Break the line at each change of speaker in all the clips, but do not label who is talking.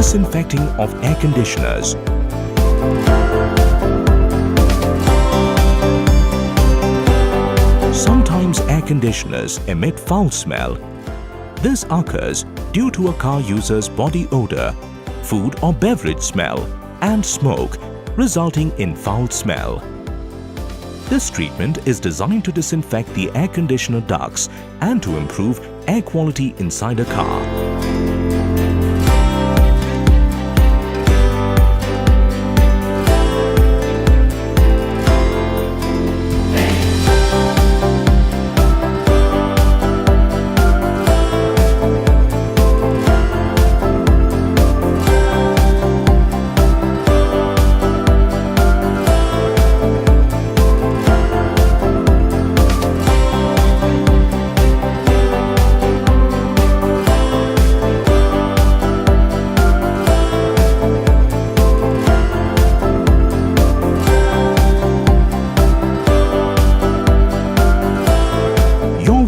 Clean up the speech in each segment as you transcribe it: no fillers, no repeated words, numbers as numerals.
disinfecting of air conditioners. Sometimes air conditioners emit foul smell. This occurs due to a car user's body odor, food or beverage smell, and smoke, resulting in foul smell. This treatment is designed to disinfect the air conditioner ducts and to improve air quality inside a car.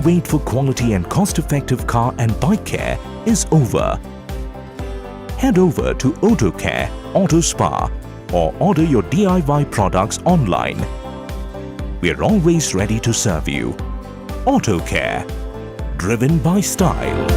Wait for quality and cost-effective car and bike care is over. Head over to OTOCARE Auto Spa or order your DIY products online. We're always ready to serve you. OTOCARE, driven by style.